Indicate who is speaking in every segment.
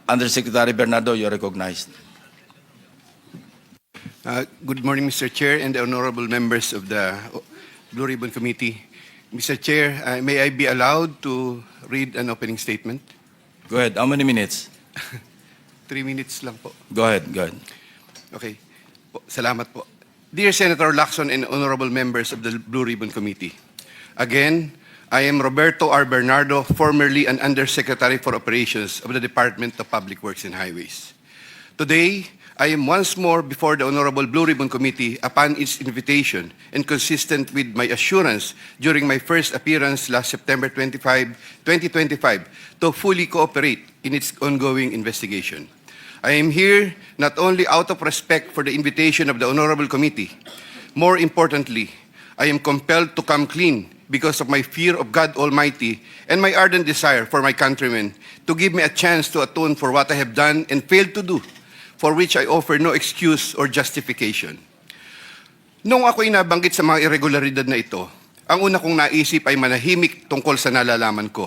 Speaker 1: Undersecretary Bernardo, you're recognized.
Speaker 2: Good morning, Mr. Chair and the honorable members of the Blue Ribbon Committee. Mr. Chair, may I be allowed to read an opening statement?
Speaker 1: Go ahead. How many minutes?
Speaker 2: 3 minutes lang po.
Speaker 1: Go ahead. Go ahead.
Speaker 2: Okay. Salamat po. Dear Senator Lacson and honorable members of the Blue Ribbon Committee, again, I am Roberto R. Bernardo, formerly an Undersecretary for Operations of the Department of Public Works and Highways. Today, I am once more before the Honorable Blue Ribbon Committee upon its invitation and consistent with my assurance during my first appearance last September 25, 2025 to fully cooperate in its ongoing investigation. I am here not only out of respect for the invitation of the Honorable Committee, more importantly, I am compelled to come clean because of my fear of God Almighty and my ardent desire for my countrymen to give me a chance to atone for what I have done and failed to do, for which I offer no excuse or justification. Nung ako'y nabanggit sa mga irregularidad na ito, ang una kong naisip ay manahimik tungkol sa nalalaman ko.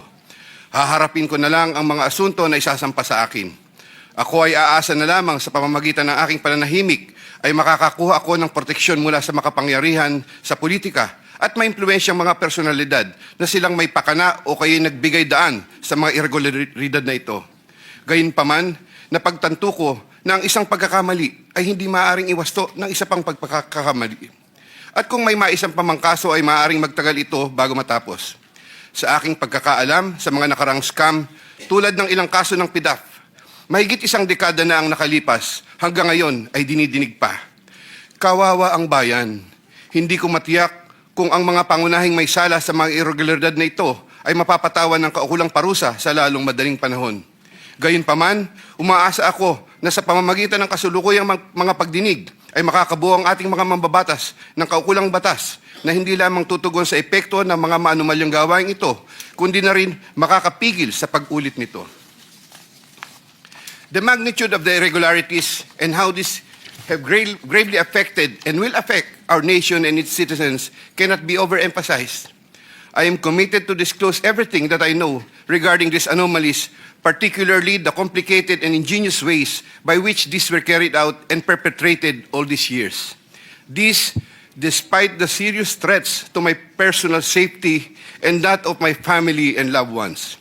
Speaker 2: Haharapin ko na lang ang mga asunto na isasampa sa akin. Ako ay aasa na lamang sa pamamagitan ng aking pananahimik ay makakakuha ako ng proteksyon mula sa makapangyarihan sa politika at maimpluwensyang mga personalidad na silang may pakana o kaya nagbigay daan sa mga irregularidad na ito. Gayunpaman, napagtanto ko na ang isang pagkakamali ay hindi maaaring iwasto ng isa pang pagkakamali. At kung may maisang pamangkaso ay maaaring magtagal ito bago matapos. Sa aking pagkakaalam sa mga nakarang scam, tulad ng ilang kaso ng PDAF, mahigit isang dekada na ang nakalipas, hanggang ngayon ay dinidinig pa. Kawawa ang bayan. Hindi ko matiyak kung ang mga pangunahing may sala sa mga irregularidad na ito ay mapapatawan ng kaukulang parusa sa lalong madaling panahon. Gayunpaman, umaasa ako na sa pamamagitan ng kasulukuyang mga pagdinig ay makakabuo ang ating mga mambabatas ng kaukulang batas na hindi lamang tutugon sa epekto ng mga maanumalyang gawain ito, kundi na rin makakapigil sa pag-ulit nito. The magnitude of the irregularities and how this have gravely affected and will affect our nation and its citizens cannot be overemphasized. I am committed to disclose everything that I know regarding these anomalies, particularly the complicated and ingenious ways by which these were carried out and perpetrated all these years. This, despite the serious threats to my personal safety and that of my family and loved ones.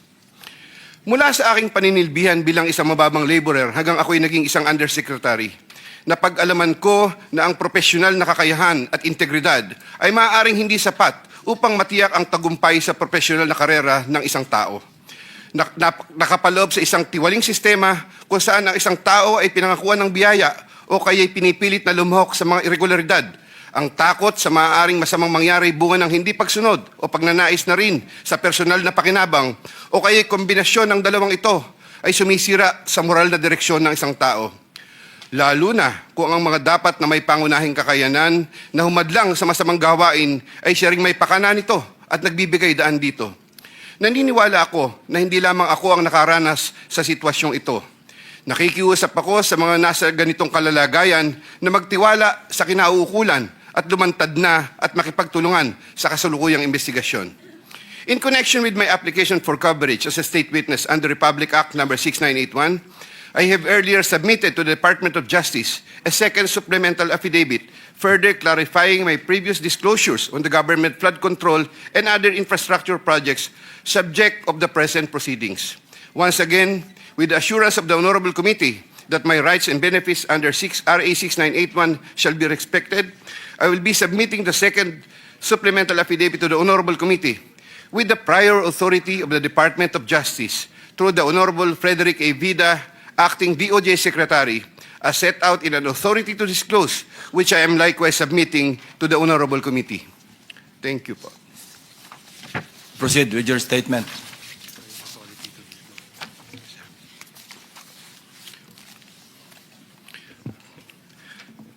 Speaker 2: Mula sa aking paninilbihan bilang isang mababang laborer hanggang ako'y naging isang undersecretary, napag-alaman ko na ang profesional na kakayahan at integridad ay maaaring hindi sapat upang matiyak ang tagumpay sa profesional na karera ng isang tao. Nakapaloob sa isang tiwaling sistema kung saan ang isang tao ay pinangakuan ng biyaya o kaya'y pinipilit na lumahok sa mga irregularidad. Ang takot sa maaaring masamang mangyari bunga ng hindi pagsunod o pagnanais na rin sa personal na pakinabang o kaya'y kombinasyon ng dalawang ito ay sumisira sa moral na direksyon ng isang tao. Lalo na kung ang mga dapat na may pangunahing kakayanan na humadlang sa masamang gawain ay siya ring may pakana nito at nagbibigay daan dito. Naniniwala ako na hindi lamang ako ang nakaranas sa sitwasyong ito. Nakikiusap ako sa mga nasa ganitong kalalagayan na magtiwala sa kinauukulan at lumantad na at makipagtulungan sa kasalukuyang investigasyon. In connection with my application for coverage as a state witness under Republic Act No. 6981, I have earlier submitted to the Department of Justice a second supplemental affidavit further clarifying my previous disclosures on the government flood control and other infrastructure projects subject of the present proceedings. Once again, with the assurance of the Honorable Committee that my rights and benefits under RA 6981 shall be respected, I will be submitting the second supplemental affidavit to the Honorable Committee with the prior authority of the Department of Justice through the Honorable Frederick A. Vida, Acting DOJ Secretary, as set out in an authority to disclose, which I am likewise submitting to the Honorable Committee. Thank you po.
Speaker 1: Proceed with your statement.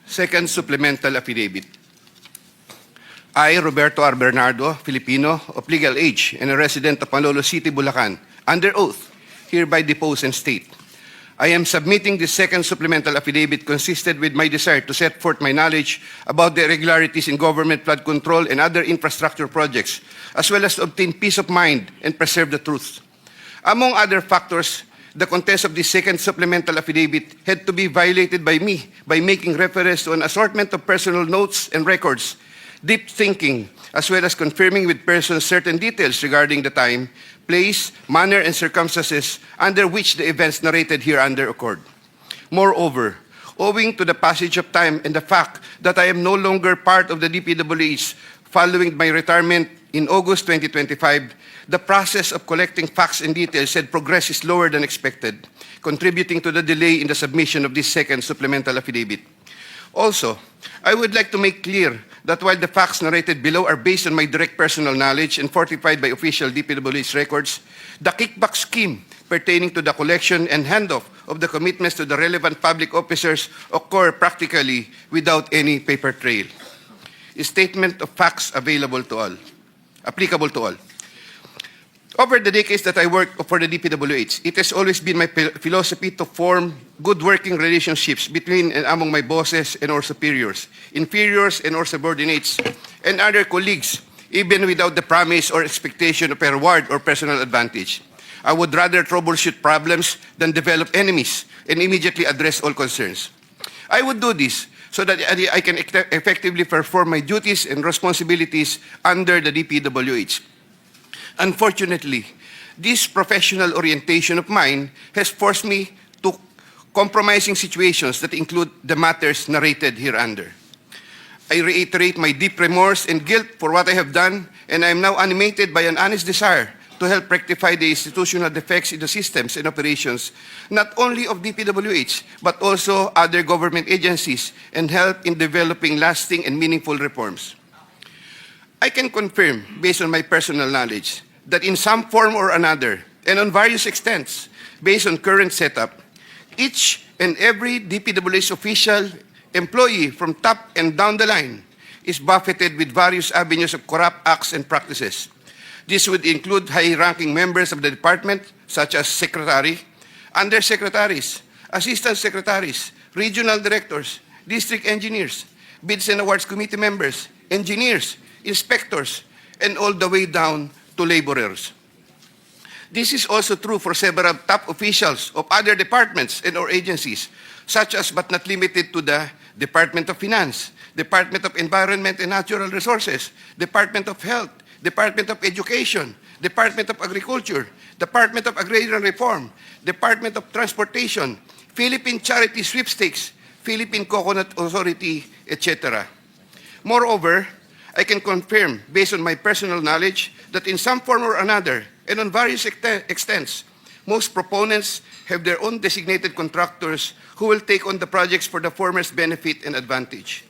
Speaker 2: Second supplemental affidavit. I, Roberto R. Bernardo, Filipino, of legal age and a resident of Panlolo City, Bulacan, under oath, hereby depose and state. I am submitting this second supplemental affidavit consistent with my desire to set forth my knowledge about the irregularities in government flood control and other infrastructure projects, as well as to obtain peace of mind and preserve the truth. Among other factors, the contents of this second supplemental affidavit had to be violated by me by making reference to an assortment of personal notes and records, deep thinking, as well as confirming with persons certain details regarding the time, place, manner, and circumstances under which the events narrated hereunder occurred. Moreover, owing to the passage of time and the fact that I am no longer part of the DPWH following my retirement in August 2025, the process of collecting facts and details had progressed slower than expected, contributing to the delay in the submission of this second supplemental affidavit. Also, I would like to make clear that while the facts narrated below are based on my direct personal knowledge and fortified by official DPWH records, the kickback scheme pertaining to the collection and handoff of the commitments to the relevant public officers occur practically without any paper trail. A statement of facts available to all, applicable to all. Over the decades that I worked for the DPWH, it has always been my philosophy to form good working relationships between and among my bosses and our superiors, inferiors and our subordinates, and other colleagues, even without the promise or expectation of a reward or personal advantage. I would rather troubleshoot problems than develop enemies and immediately address all concerns. I would do this so that I can effectively perform my duties and responsibilities under the DPWH. Unfortunately, this professional orientation of mine has forced me to compromising situations that include the matters narrated hereunder. I reiterate my deep remorse and guilt for what I have done, and I am now animated by an honest desire to help rectify the institutional defects in the systems and operations, not only of DPWH, but also other government agencies, and help in developing lasting and meaningful reforms. I can confirm, based on my personal knowledge, that in some form or another, and on various extents, based on current setup, each and every DPWH official, employee from top and down the line is buffeted with various avenues of corrupt acts and practices. This would include high-ranking members of the department, such as secretary, undersecretaries, assistant secretaries, regional directors, district engineers, bids and awards committee members, engineers, inspectors, and all the way down to laborers. This is also true for several top officials of other departments and or agencies, such as but not limited to the Department of Finance, Department of Environment and Natural Resources, Department of Health, Department of Education, Department of Agriculture, Department of Agrarian Reform, Department of Transportation, Philippine Charity Sweepstakes, Philippine Coconut Authority, etc. Moreover, I can confirm, based on my personal knowledge, that in some form or another, and on various extents, most proponents have their own designated contractors who will take on the projects for the former's benefit and advantage.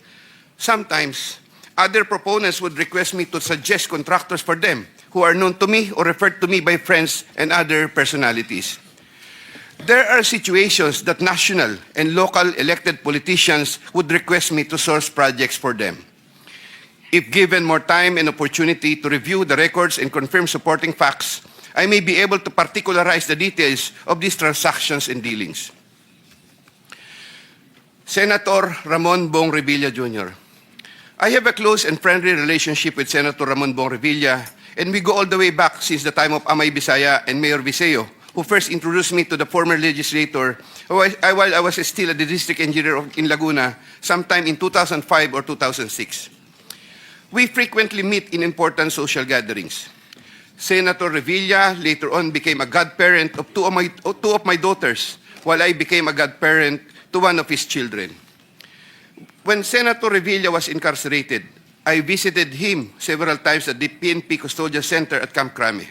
Speaker 2: Sometimes, other proponents would request me to suggest contractors for them who are known to me or referred to me by friends and other personalities. There are situations that national and local elected politicians would request me to source projects for them. If given more time and opportunity to review the records and confirm supporting facts, I may be able to particularize the details of these transactions and dealings. Senator Ramon Bong Revilla Jr. I have a close and friendly relationship with Senator Ramon Bong Revilla, and we go all the way back since the time of Amay Bisaya and Mayor Viseo, who first introduced me to the former legislator while I was still a district engineer in Laguna sometime in 2005 or 2006. We frequently meet in important social gatherings. Senator Revilla later on became a godparent of two of my daughters, while I became a godparent to one of his children. When Senator Revilla was incarcerated, I visited him several times at the PNP Custodial Center at Camp Crame.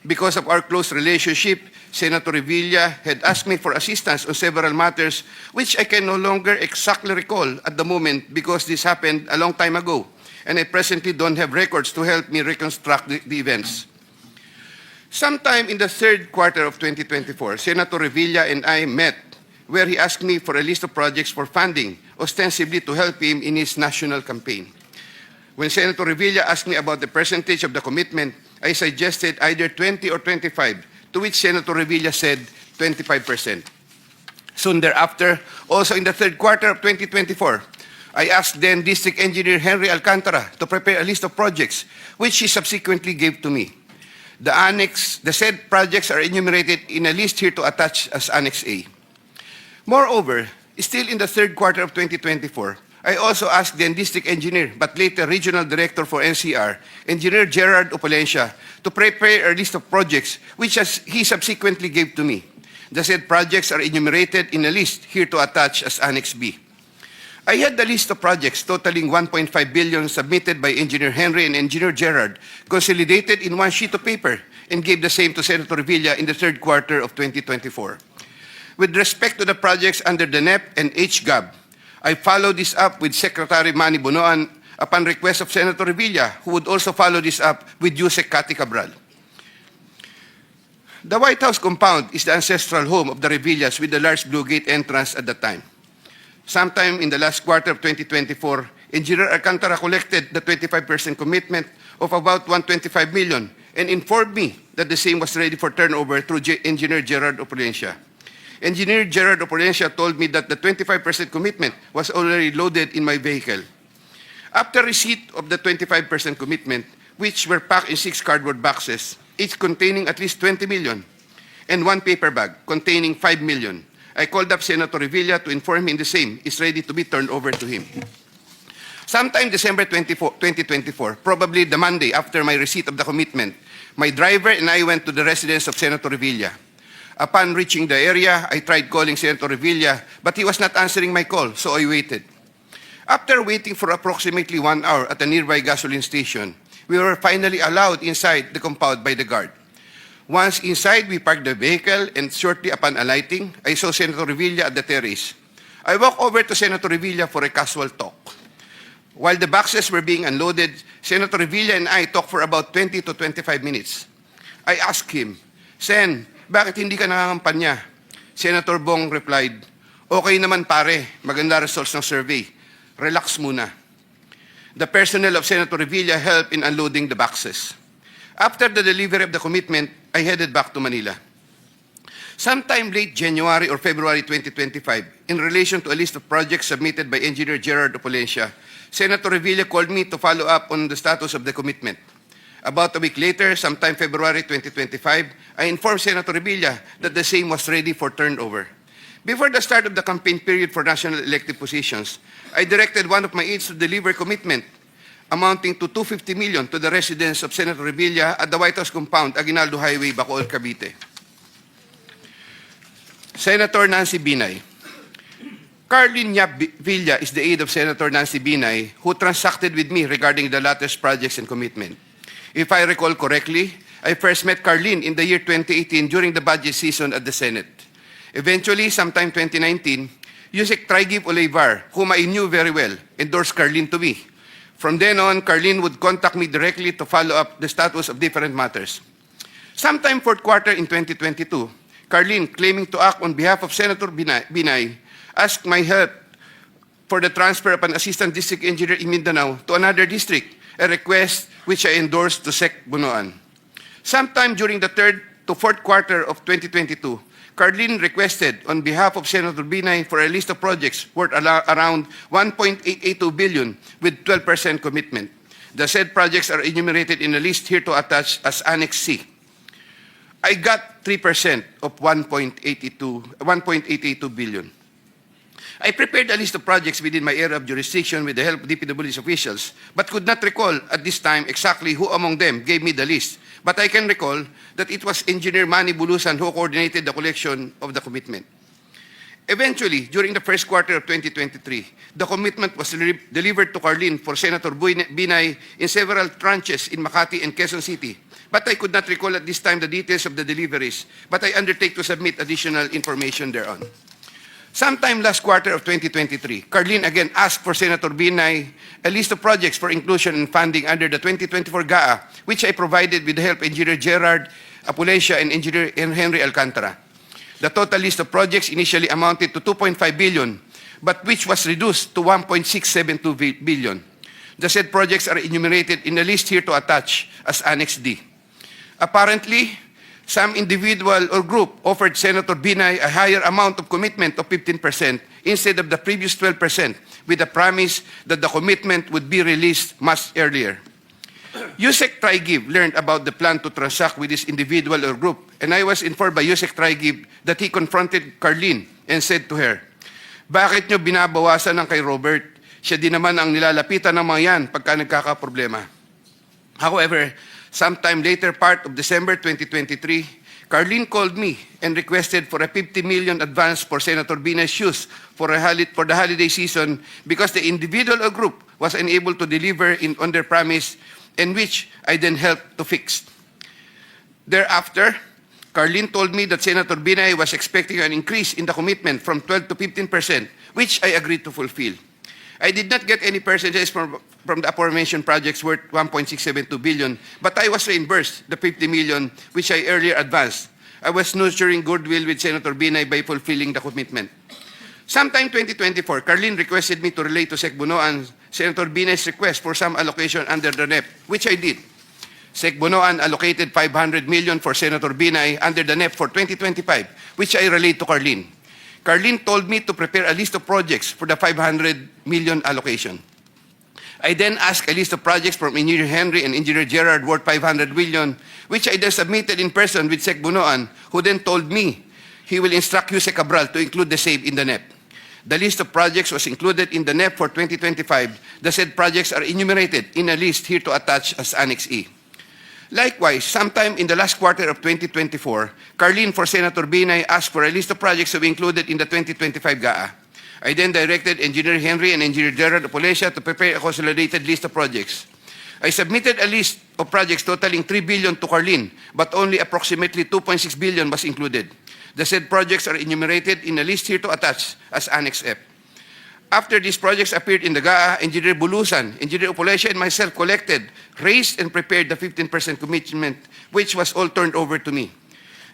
Speaker 2: Because of our close relationship, Senator Revilla had asked me for assistance on several matters which I can no longer exactly recall at the moment because this happened a long time ago, and I presently don't have records to help me reconstruct the events. Sometime in the third quarter of 2024, Senator Revilla and I met where he asked me for a list of projects for funding, ostensibly to help him in his national campaign. When Senator Revilla asked me about the percentage of the commitment, I suggested either 20 or 25, to which Senator Revilla said 25%. Soon thereafter, also in the third quarter of 2024, I asked then District Engineer Henry Alcantara to prepare a list of projects, which he subsequently gave to me. The said projects are enumerated in a list here to attach as Annex A. Moreover, still in the third quarter of 2024, I also asked then district engineer, but later regional director for NCR, Engineer Gerard Opulencia, to prepare a list of projects which he subsequently gave to me. The said projects are enumerated in a list here to attach as Annex B. I had the list of projects totaling 1.5 billion submitted by Engineer Henry and Engineer Gerard, consolidated in one sheet of paper, and gave the same to Senator Revilla in the third quarter of 2024. With respect to the projects under the NEP and HGAB, I followed this up with Secretary Manny Bonoan upon request of Senator Revilla, who would also follow this up with Usec Cabral. The White House compound is the ancestral home of the Revillas with the large Blue Gate entrance at the time. Sometime in the last quarter of 2024, Engineer Alcantara collected the 25% commitment of about 125 million and informed me that the same was ready for turnover through Engineer Gerard Opulencia. Engineer Gerard Opulencia told me that the 25% commitment was already loaded in my vehicle. After receipt of the 25% commitment, which were packed in 6 cardboard boxes, each containing at least 20 million, and 1 paper bag containing 5 million, I called up Senator Revilla to inform him the same is ready to be turned over to him. Sometime December 2024, probably the Monday after my receipt of the commitment, my driver and I went to the residence of Senator Revilla. Upon reaching the area, I tried calling Senator Revilla, but he was not answering my call, so I waited. After waiting for approximately 1 hour at a nearby gasoline station, we were finally allowed inside the compound by the guard. Once inside, we parked the vehicle, and shortly upon alighting, I saw Senator Revilla at the terrace. I walked over to Senator Revilla for a casual talk. While the boxes were being unloaded, Senator Revilla and I talked for about 20 to 25 minutes. I asked him, "Sen, bakit hindi ka nangangampanya?" Senator Bong replied, "Okay naman pare, maganda results ng survey. Relax muna." The personnel of Senator Revilla helped in unloading the boxes. After the delivery of the commitment, I headed back to Manila. Sometime late January or February 2025, in relation to a list of projects submitted by Engineer Gerard Opulencia, Senator Revilla called me to follow up on the status of the commitment. About a week later, sometime February 2025, I informed Senator Revilla that the same was ready for turnover. Before the start of the campaign period for national elective positions, I directed one of my aides to deliver commitment amounting to 250 million to the residence of Senator Revilla at the White House compound, Aguinaldo Highway, Bacoor, Cavite. Senator Nancy Binay. Carlin Yap Villa is the aide of Senator Nancy Binay, who transacted with me regarding the latter's projects and commitment. If I recall correctly, I first met Carlin in the year 2018 during the budget season at the Senate. Eventually, sometime 2019, Usec Trigib Olivar, whom I knew very well, endorsed Carlin to me. From then on, Carlin would contact me directly to follow up the status of different matters. Sometime fourth quarter in 2022, Carlin, claiming to act on behalf of Senator Binay, asked my help for the transfer of an assistant district engineer in Mindanao to another district, a request which I endorsed to Sec Bonoan. Sometime during the third to fourth quarter of 2022, Carlin requested on behalf of Senator Binay for a list of projects worth around 1.882 billion with 12% commitment. The said projects are enumerated in a list here to attach as Annex C. I got 3% of 1.882 billion. I prepared a list of projects within my area of jurisdiction with the help of DPW's officials, but could not recall at this time exactly who among them gave me the list. But I can recall that it was Engineer Manny Bulusan who coordinated the collection of the commitment. Eventually, during the first quarter of 2023, the commitment was delivered to Carlin for Senator Binay in several tranches in Makati and Quezon City. But I could not recall at this time the details of the deliveries, but I undertake to submit additional information thereon. Sometime last quarter of 2023, Carlin again asked for Senator Binay a list of projects for inclusion and funding under the 2024 GAA, which I provided with the help of Engineer Gerard Opulencia and Engineer Henry Alcantara. The total list of projects initially amounted to 2.5 billion, but which was reduced to 1.672 billion. The said projects are enumerated in the list here to attach as Annex D. Apparently, some individual or group offered Senator Binay a higher amount of commitment of 15% instead of the previous 12%, with the promise that the commitment would be released much earlier. Usec Tri-Give learned about the plan to transact with this individual or group, and I was informed by Usec Tri-Give that he confronted Carlene and said to her, "Bakit nyo binabawasan ng kay Robert? Siya din naman ang nilalapitan ng mga yan pagka nagkakaproblema." However, sometime later part of December 2023, Carlene called me and requested for a 50 million advance for Senator Binay's shoes for the holiday season because the individual or group was unable to deliver on their promise, and which I then helped to fix. Thereafter, Carlene told me that Senator Binay was expecting an increase in the commitment from 12 to 15%, which I agreed to fulfill. I did not get any percentages from the aforementioned projects worth 1.672 billion, but I was reimbursed the 50 million which I earlier advanced. I was nurturing goodwill with Senator Binay by fulfilling the commitment. Sometime 2024, Carlene requested me to relay to Sec Bonoan Senator Binay's request for some allocation under the NEP, which I did. Sec Bonoan allocated 500 million for Senator Binay under the NEP for 2025, which I relayed to Carlene. Carlene told me to prepare a list of projects for the 500 million allocation. I then asked a list of projects from Engineer Henry and Engineer Gerard worth 500 million, which I then submitted in person with Sec Bonoan, who then told me he will instruct Usec Cabral to include the same in the NEP. The list of projects was included in the NEP for 2025. The said projects are enumerated in a list here to attach as Annex E. Likewise, sometime in the last quarter of 2024, Carlene for Senator Binay asked for a list of projects to be included in the 2025 GAA. I then directed Engineer Henry and Engineer Gerard of Polescia to prepare a consolidated list of projects. I submitted a list of projects totaling 3 billion to Carlene, but only approximately 2.6 billion was included. The said projects are enumerated in a list here to attach as Annex F. After these projects appeared in the GAA, Engineer Bulusan, Engineer Opolescia, and myself collected, raised, and prepared the 15% commitment, which was all turned over to me.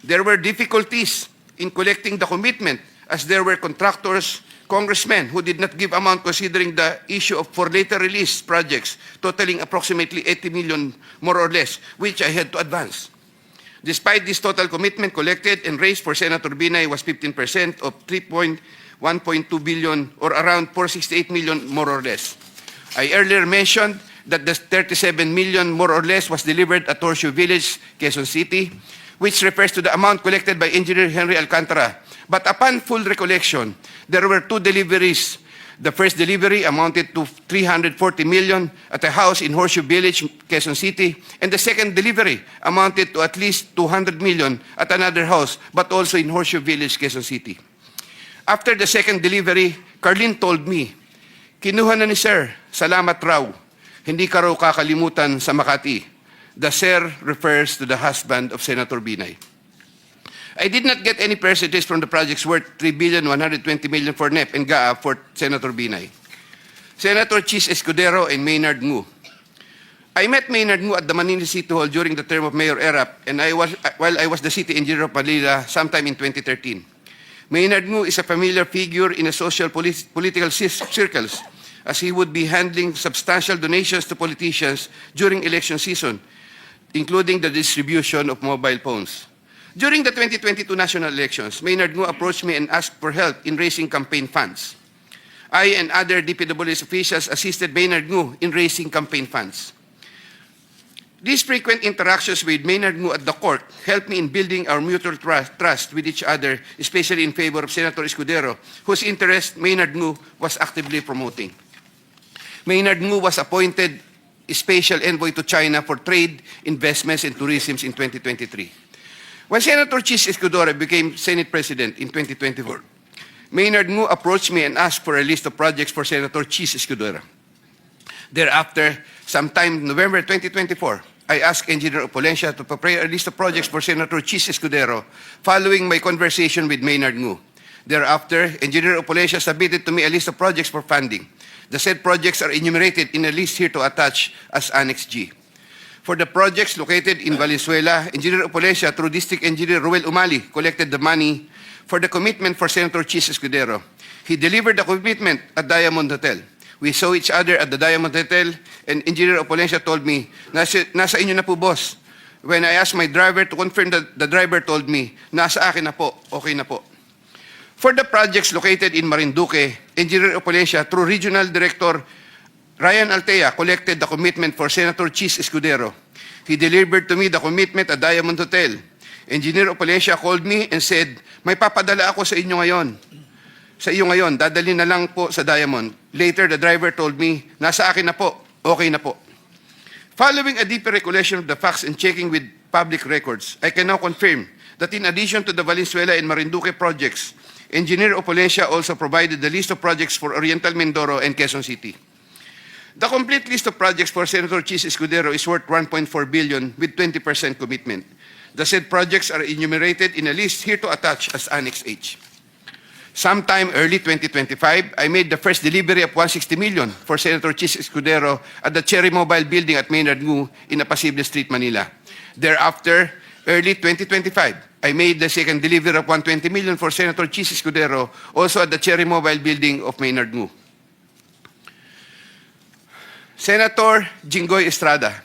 Speaker 2: There were difficulties in collecting the commitment as there were contractors, congressmen who did not give amount considering the issue of for later release projects totaling approximately 80 million more or less, which I had to advance. Despite this total commitment collected and raised for Senator Binay was 15% of 1.2 billion or around 468 million more or less. I earlier mentioned that the 37 million more or less was delivered at Horseshoe Village, Quezon City, which refers to the amount collected by Engineer Henry Alcantara. But upon full recollection, there were two deliveries. The first delivery amounted to 340 million at a house in Horseshoe Village, Quezon City, and the second delivery amounted to at least 200 million at another house, but also in Horseshoe Village, Quezon City. After the second delivery, Carlene told me, "Kinuha na ni Sir, salamat raw. Hindi ka raw kakalimutan sa Makati." The Sir refers to the husband of Senator Binay. I did not get any percentages from the projects worth 3,120 million for NEP and GAA for Senator Binay. Senator Chis Escudero and Maynard Ngu. I met Maynard Ngu at the Manila City Hall during the term of Mayor Erap, and while I was the city engineer of Padilla sometime in 2013. Maynard Ngu is a familiar figure in the social political circles, as he would be handling substantial donations to politicians during election season, including the distribution of mobile phones. During the 2022 national elections, Maynard Ngu approached me and asked for help in raising campaign funds. I and other DPWH officials assisted Maynard Ngu in raising campaign funds. These frequent interactions with Maynard Ngu at the court helped me in building our mutual trust with each other, especially in favor of Senator Escudero, whose interest Maynard Ngu was actively promoting. Maynard Ngu was appointed Special Envoy to China for Trade, Investments, and Tourism in 2023. When Senator Chis Escudero became Senate President in 2024, Maynard Ngu approached me and asked for a list of projects for Senator Chis Escudero. Thereafter, sometime in November 2024, I asked Engineer Opolescia to prepare a list of projects for Senator Chis Escudero following my conversation with Maynard Ngu. Thereafter, Engineer Opolescia submitted to me a list of projects for funding. The said projects are enumerated in a list here to attach as Annex G. For the projects located in Valenzuela, Engineer Opolescia, through District Engineer Ruel Umali, collected the money for the commitment for Senator Chis Escudero. He delivered the commitment at Diamond Hotel. We saw each other at the Diamond Hotel, and Engineer Opolescia told me, nasa inyo na po, boss. When I asked my driver to confirm, the driver told me, nasa akin na po, okay na po. For the projects located in Marinduque, Engineer Opolescia, through Regional Director Ryan Altea collected the commitment for Senator Chis Escudero. He delivered to me the commitment at Diamond Hotel. Engineer Opalencia called me and said, may papadala ako sa inyo ngayon. Sa iyo ngayon, dadali na lang po sa Diamond. Later, the driver told me, nasa akin na po, okay na po. Following a deeper recollection of the facts and checking with public records, I can now confirm that in addition to the Valenzuela and Marinduque projects, Engineer Opalencia also provided the list of projects for Oriental Mindoro and Quezon City. The complete list of projects for Senator Chis Escudero is worth 1.4 billion with 20% commitment. The said projects are enumerated in a list here to attach as Annex H. Sometime early 2025, I made the first delivery of 160 million for Senator Chis Escudero at the Cherry Mobile Building at Maynard Ngu in Apacible Street, Manila. Thereafter, early 2025, I made the second delivery of 120 million for Senator Chis Escudero, also at the Cherry Mobile Building of Maynard Ngu. Senator Jinggoy Estrada.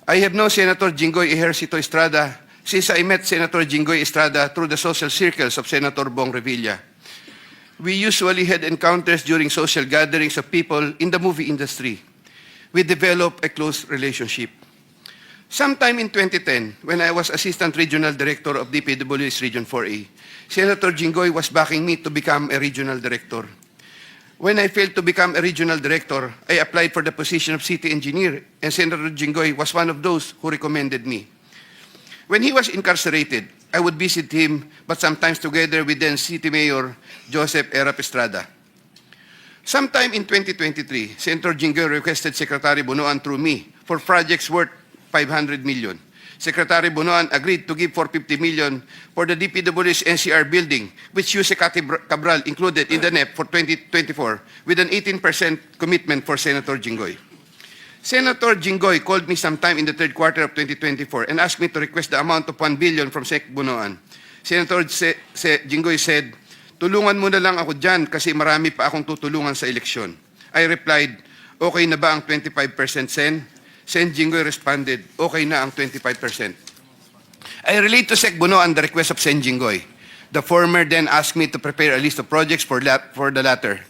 Speaker 2: I have known Senator Jinggoy Ejercito Estrada since I met Senator Jinggoy Estrada through the social circles of Senator Bong Revilla. We usually had encounters during social gatherings of people in the movie industry. We developed a close relationship. Sometime in 2010, when I was Assistant Regional Director of DPW's Region 4A, Senator Jinggoy was backing me to become a Regional Director. When I failed to become a Regional Director, I applied for the position of City Engineer, and Senator Jinggoy was one of those who recommended me. When he was incarcerated, I would visit him, but sometimes together with then City Mayor Joseph Erap Estrada. Sometime in 2023, Senator Jinggoy requested Secretary Bonoan through me for projects worth 500 million. Secretary Bonoan agreed to give 450 million for the DPW's NCR building, which Usec Cabral included in the NEP for 2024, with an 18% commitment for Senator Jinggoy. Senator Jinggoy called me sometime in the third quarter of 2024 and asked me to request the amount of 1 billion from Sec Bonoan. Senator Jinggoy said, tulungan mo na lang ako dyan kasi marami pa akong tutulungan sa eleksyon. I replied, okay na ba ang 25% Sen? Sen Jinggoy responded, okay na ang 25%. I relayed to Sec Bonoan the request of Sen Jinggoy. The former then asked me to prepare a list of projects for the latter.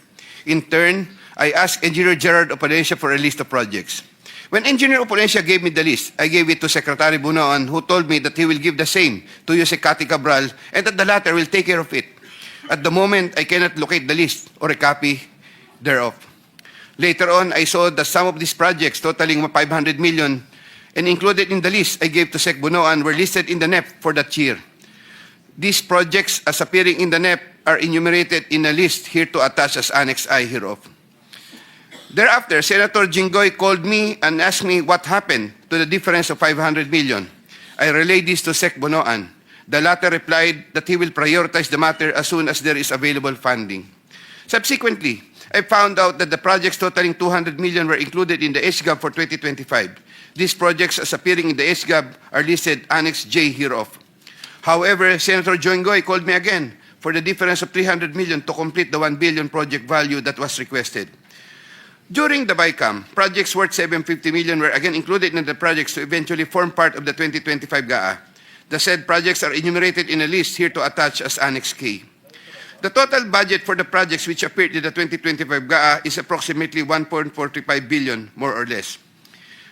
Speaker 2: In turn, I asked Engineer Gerard Opalencia for a list of projects. When Engineer Opalencia gave me the list, I gave it to Secretary Bonoan, who told me that he will give the same to Usec Cabral and that the latter will take care of it. At the moment, I cannot locate the list or a copy thereof. Later on, I saw that some of these projects totaling 500 million and included in the list I gave to Sec Bonoan were listed in the NEP for that year. These projects, as appearing in the NEP, are enumerated in a list here to attach as Annex I hereof. Thereafter, Senator Jinggoy called me and asked me what happened to the difference of 500 million. I relayed this to Sec Bonoan. The latter replied that he will prioritize the matter as soon as there is available funding. Subsequently, I found out that the projects totaling 200 million were included in the SGAB for 2025. These projects, as appearing in the SGAB, are listed Annex J hereof. However, Senator Jinggoy called me again for the difference of 300 million to complete the 1 billion project value that was requested. During the BICAM, projects worth 750 million were again included in the projects to eventually form part of the 2025 GAA. The said projects are enumerated in a list here to attach as Annex K. The total budget for the projects which appeared in the 2025 GAA is approximately 1.45 billion, more or less.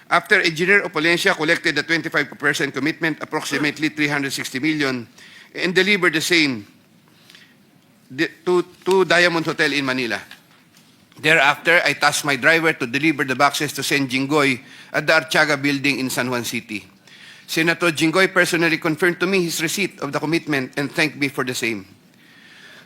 Speaker 2: After Engineer Opalencia collected the 25% commitment, approximately 360 million, and delivered the same to Diamond Hotel in Manila. Thereafter, I tasked my driver to deliver the boxes to Sen Jinggoy at the Archaga building in San Juan City. Senator Jinggoy personally confirmed to me his receipt of the commitment and thanked me for the same.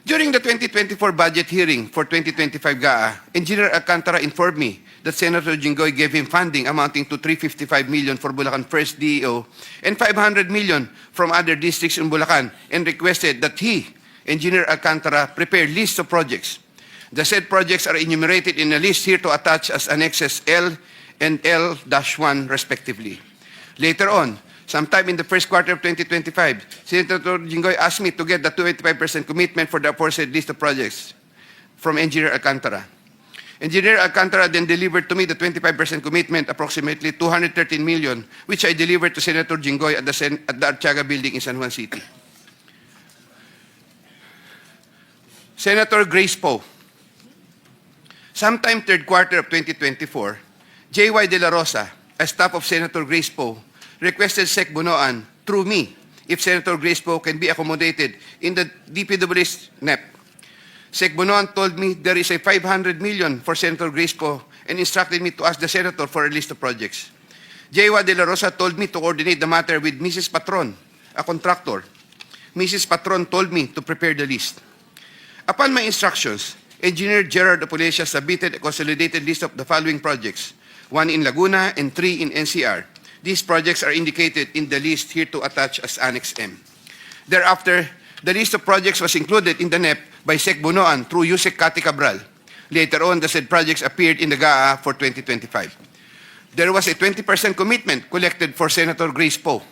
Speaker 2: During the 2024 budget hearing for 2025 GAA, Engineer Alcantara informed me that Senator Jinggoy gave him funding amounting to 355 million for Bulacan First DEO and 500 million from other districts in Bulacan and requested that he, Engineer Alcantara, prepare lists of projects. The said projects are enumerated in a list here to attach as annexes L and L-1 respectively. Later on, sometime in the first quarter of 2025, Senator Jinggoy asked me to get the 25% commitment for the aforesaid list of projects from Engineer Alcantara. Engineer Alcantara then delivered to me the 25% commitment, approximately 213 million, which I delivered to Senator Jinggoy at the Archaga building in San Juan City. Senator Grace Poe. Sometime third quarter of 2024, J.Y. De La Rosa, a staff of Senator Grace Poe, requested Sec Bonoan through me if Senator Grace Poe can be accommodated in the DPW's NEP. Sec Bonoan told me there is a 500 million for Senator Grace Poe and instructed me to ask the Senator for a list of projects. J.Y. De La Rosa told me to coordinate the matter with Mrs. Patron, a contractor. Mrs. Patron told me to prepare the list. Upon my instructions, Engineer Gerard Apollesia submitted a consolidated list of the following projects, 1 in Laguna and 3 in NCR. These projects are indicated in the list here to attach as Annex M. Thereafter, the list of projects was included in the NEP by Sec Bonoan through Usec Cabral. Later on, the said projects appeared in the GAA for 2025. There was a 20% commitment collected for Senator Grace Poe.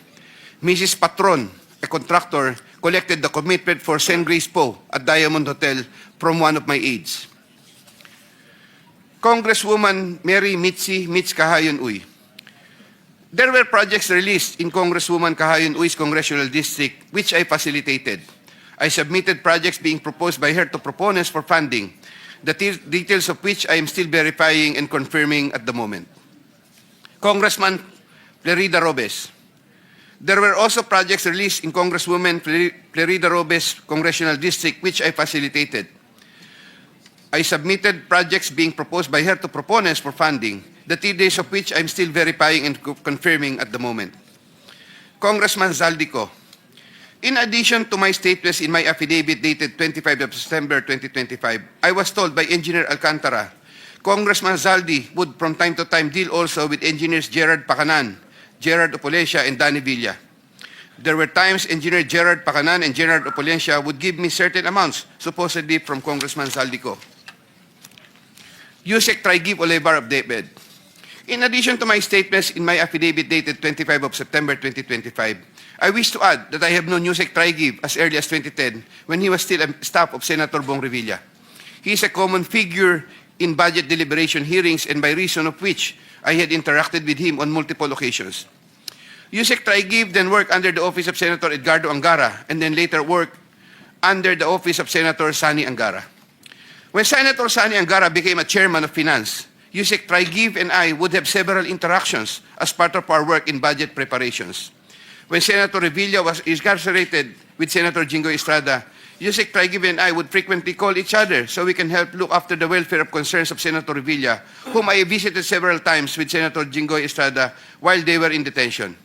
Speaker 2: Mrs. Patron, a contractor, collected the commitment for Sen. Grace Poe at Diamond Hotel from one of my aides. Congresswoman Mary Mitzi Mitz Kahayon Uy. There were projects released in Congresswoman Kahayon Uy's congressional district, which I facilitated. I submitted projects being proposed by her to proponents for funding, the details of which I am still verifying and confirming at the moment. Congressman Florida Robes. There were also projects released in Congresswoman Florida Robes' congressional district, which I facilitated. I submitted projects being proposed by her to proponents for funding, the details of which I'm still verifying and confirming at the moment. Congressman Zaldico. In addition to my statements in my affidavit dated 25 of September 2025, I was told by Engineer Alcantara, Congressman Zaldi would from time to time deal also with engineers Gerard Pacanan, Gerard Apollesia, and Danny Villa. There were times Engineer Gerard Pacanan and Gerard Apollesia would give me certain amounts, supposedly from Congressman Zaldico. Usec Tri-Give Olivar of David. In addition to my statements in my affidavit dated 25 of September 2025, I wish to add that I have known Usec Tri-Give as early as 2010 when he was still a staff of Senator Bong Revilla. He is a common figure in budget deliberation hearings and by reason of which I had interacted with him on multiple occasions. Usec Tri-Give then worked under the office of Senator Edgardo Angara and then later worked under the office of Senator Sani Angara. When Senator Sani Angara became a chairman of finance, Usec Tri-Give and I would have several interactions as part of our work in budget preparations. When Senator Revilla was incarcerated with Senator Jinggoy Estrada, Usec Tri-Give and I would frequently call each other so we can help look after the welfare of concerns of Senator Revilla, whom I visited several times with Senator Jinggoy Estrada while they were in detention.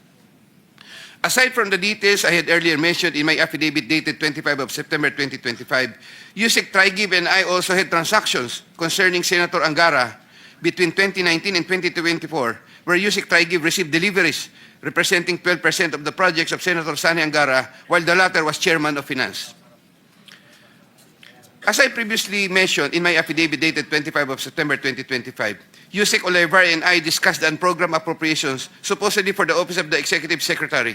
Speaker 2: Aside from the details I had earlier mentioned in my affidavit dated 25 of September 2025, Usec Tri-Give and I also had transactions concerning Senator Angara between 2019 and 2024, where Usec Tri-Give received deliveries representing 12% of the projects of Senator Sani Angara, while the latter was chairman of finance. As I previously mentioned in my affidavit dated 25 of September 2025, Usec Olivar and I discussed the unprogrammed appropriations supposedly for the Office of the Executive Secretary.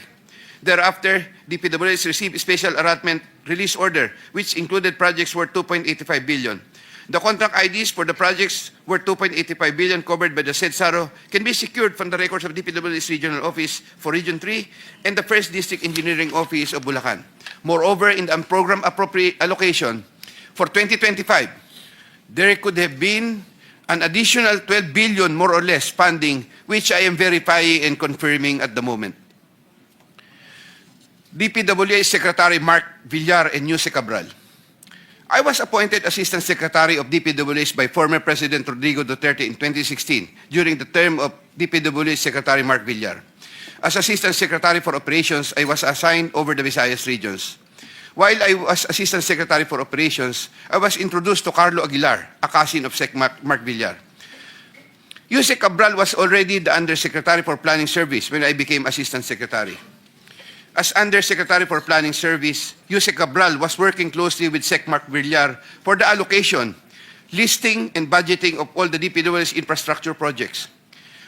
Speaker 2: Thereafter, DPWH received a special allotment release order, which included projects worth 2.85 billion. The contract IDs for the projects worth 2.85 billion covered by the said SARO can be secured from the records of DPWH Regional Office for Region 3 and the 1st District Engineering Office of Bulacan. Moreover, in the unprogrammed appropriate allocation for 2025, there could have been an additional 12 billion more or less funding, which I am verifying and confirming at the moment. DPWH Secretary Mark Villar and Usec Cabral. I was appointed Assistant Secretary of DPWH by former President Rodrigo Duterte in 2016 during the term of DPWH Secretary Mark Villar. As Assistant Secretary for Operations, I was assigned over the Visayas regions. While I was Assistant Secretary for Operations, I was introduced to Carlo Aguilar, a cousin of Sec Mark Villar. Usec Cabral was already the Undersecretary for Planning Service when I became Assistant Secretary. As Undersecretary for Planning Service, Usec Cabral was working closely with Sec Mark Villar for the allocation, listing, and budgeting of all the DPW's infrastructure projects.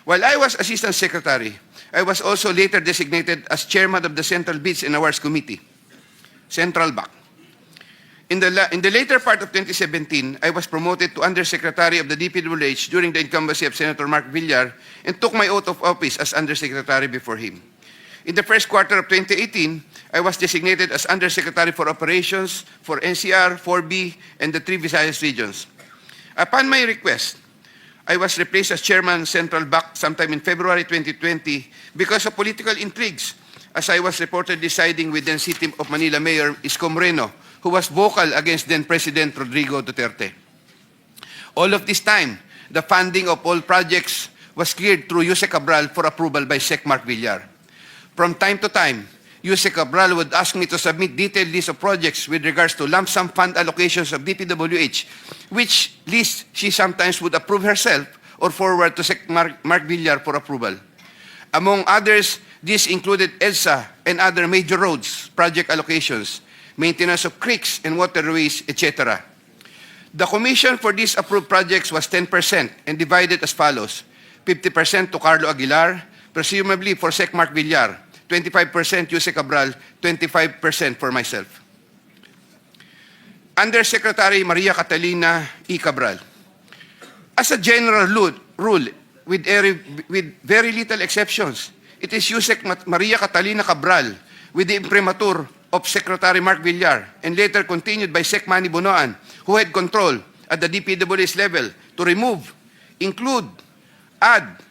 Speaker 2: While I was Assistant Secretary, I was also later designated as Chairman of the Central Bids and Awards Committee, Central BAC. In the later part of 2017, I was promoted to Undersecretary of the DPWH during the incumbency of Senator Mark Villar and took my oath of office as Undersecretary before him. In the first quarter of 2018, I was designated as Undersecretary for Operations for NCR, 4B, and the 3 Visayas regions. Upon my request, I was replaced as chairman Central Bank sometime in February 2020 because of political intrigues, as I was reportedly siding with then City of Manila Mayor Isko Moreno, who was vocal against then President Rodrigo Duterte. All of this time, the funding of all projects was cleared through Usec Cabral for approval by Sec Mark Villar. From time to time, Usec Cabral would ask me to submit detailed list of projects with regards to lump sum fund allocations of DPWH, which list she sometimes would approve herself or forward to Sec Mark Villar for approval. Among others, this included EDSA and other major roads, project allocations, maintenance of creeks and waterways, etc. The commission for these approved projects was 10% and divided as follows: 50% to Carlo Aguilar, presumably for Sec Mark Villar, 25% Usec Cabral, 25% for myself. Undersecretary Maria Catalina E. Cabral. As a general rule, with very little exceptions, it is Usec Maria Catalina Cabral, with the imprimatur of Secretary Mark Villar, and later continued by Sec Manny Bonoan, who had control at the DPWH level to remove, include, add,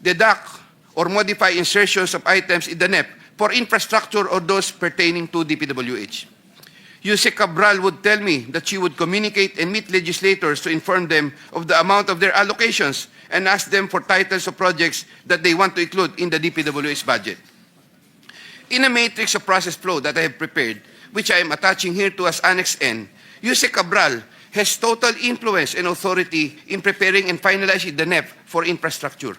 Speaker 2: deduct, or modify insertions of items in the NEP for infrastructure or those pertaining to DPWH. Usec Cabral would tell me that she would communicate and meet legislators to inform them of the amount of their allocations and ask them for titles of projects that they want to include in the DPWH budget. In a matrix of process flow that I have prepared, which I am attaching here to as Annex N, Usec Cabral has total influence and authority in preparing and finalizing the NEP for infrastructure.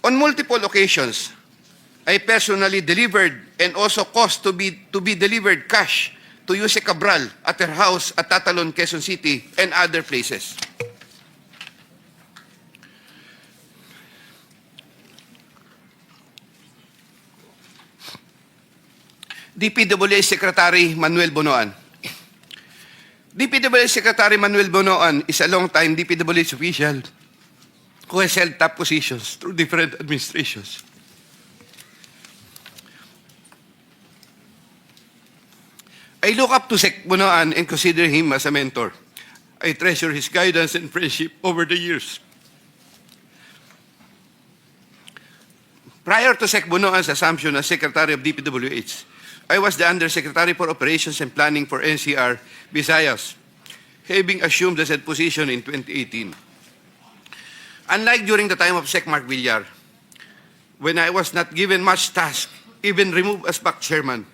Speaker 2: On multiple occasions, I personally delivered and also caused to be delivered cash to Usec Cabral at her house at Tatalon, Quezon City, and other places. DPWH Secretary Manuel Bonoan. DPWH Secretary Manuel Bonoan is a long-time DPWH official who has held top positions through different administrations. I look up to Sec Bonoan and consider him as a mentor. I treasure his guidance and friendship over the years. Prior to Sec Bonoan's assumption as Secretary of DPWH, I was the Undersecretary for Operations and Planning for NCR Visayas, having assumed the said position in 2018. Unlike during the time of Sec Mark Villar, when I was not given much task, even removed as back chairman,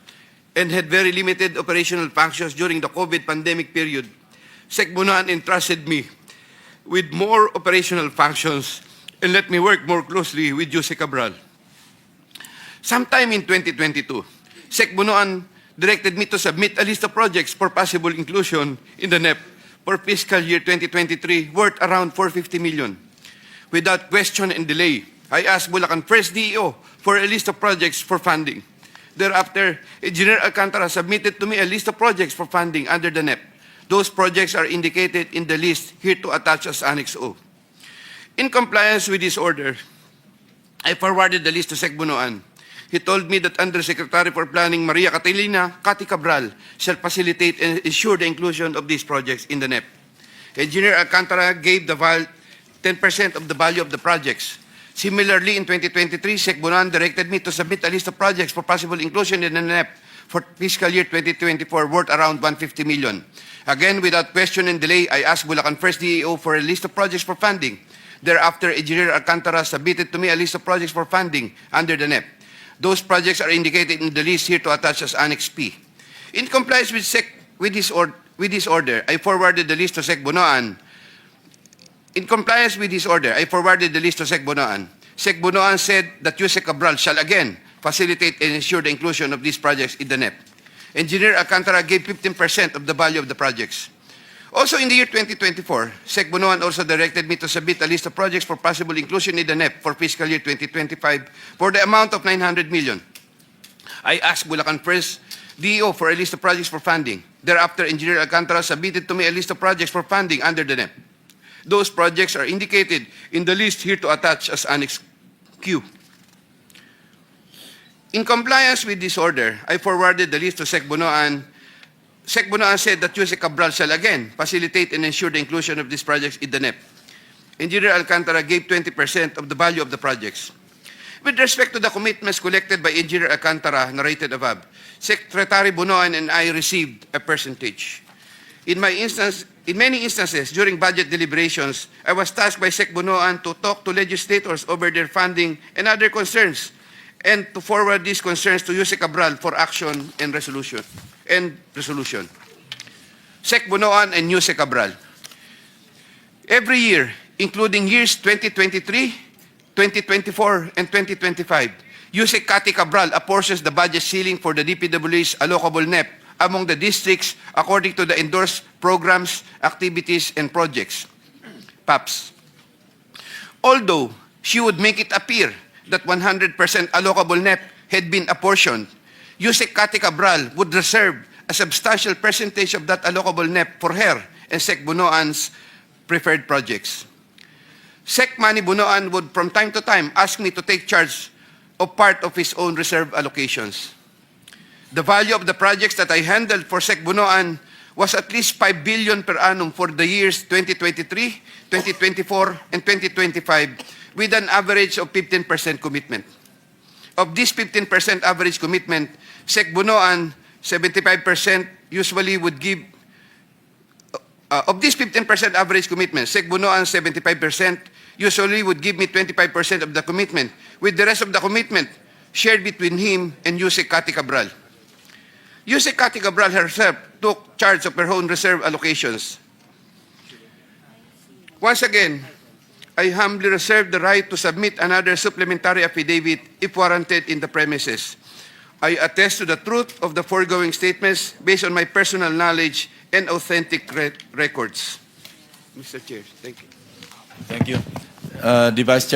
Speaker 2: and had very limited operational functions during the COVID pandemic period, Sec Bonoan entrusted me with more operational functions and let me work more closely with Usec Cabral. Sometime in 2022, Sec Bonoan directed me to submit a list of projects for possible inclusion in the NEP for fiscal year 2023 worth around 450 million. Without question and delay, I asked Bulacan First DEO for a list of projects for funding. Thereafter, Engineer Alcantara submitted to me a list of projects for funding under the NEP. Those projects are indicated in the list here to attach as Annex O. In compliance with this order, I forwarded the list to Sec Bonoan. He told me that Undersecretary for Planning Maria Catalina Cati Cabral shall facilitate and ensure the inclusion of these projects in the NEP. Engineer Alcantara gave the 10% of the value of the projects. Similarly, in 2023, Sec Bonoan directed me to submit a list of projects for possible inclusion in the NEP for fiscal year 2024 worth around 150 million. Again, without question and delay, I asked Bulacan First DEO for a list of projects for funding. Thereafter, Engineer Alcantara submitted to me a list of projects for funding under the NEP. Those projects are indicated in the list here to attach as Annex P. In compliance with this order, I forwarded the list to Sec Bonoan. In compliance with this order, I forwarded the list to Sec Bonoan. Sec Bonoan said that Usec Cabral shall again facilitate and ensure the inclusion of these projects in the NEP. Engineer Alcantara gave 15% of the value of the projects. Also in the year 2024, Sec Bonoan also directed me to submit a list of projects for possible inclusion in the NEP for fiscal year 2025 for the amount of 900 million. I asked Bulacan First DEO for a list of projects for funding. Thereafter, Engineer Alcantara submitted to me a list of projects for funding under the NEP. Those projects are indicated in the list here to attach as Annex Q. In compliance with this order, I forwarded the list to Sec Bonoan Sec Bonoan said that Usec Cabral shall again facilitate and ensure the inclusion of these projects in the NEP. Engineer Alcantara gave 20% of the value of the projects. With respect to the commitments collected by Engineer Alcantara narrated above, Secretary Bonoan and I received a percentage. In many instances during budget deliberations, I was tasked by Sec Bonoan to talk to legislators over their funding and other concerns, and to forward these concerns to Usec Cabral for action and resolution. Sec Bonoan and Usec Cabral. Every year, including years 2023, 2024, and 2025, Usec Kati Cabral apportions the budget ceiling for the DPW's allocable NEP among the districts according to the endorsed programs, activities, and projects, PAPs. Although she would make it appear that 100% allocable NEP had been apportioned, Usec Kati Cabral would reserve a substantial percentage of that allocable NEP for her and Sec Bonoan's preferred projects. Sec Manny Bonoan would from time to time ask me to take charge of part of his own reserve allocations. The value of the projects that I handled for Sec Bonoan was at least 5 billion per annum for the years 2023, 2024, and 2025, with an average of 15% commitment. Of this 15% average commitment, Sec Bonoan 75% usually would give. Of this 15% average commitment, Sec Bonoan 75% usually would give me 25% of the commitment, with the rest of the commitment shared between him and Usec Kati Cabral. Usec Kati Cabral herself took charge of her own reserve allocations. Once again, I humbly reserve the right to submit another supplementary affidavit if warranted in the premises. I attest to the truth of the foregoing statements based on my personal knowledge and authentic records. Mr. Chair, thank you.
Speaker 1: Thank you. The Vice Chair.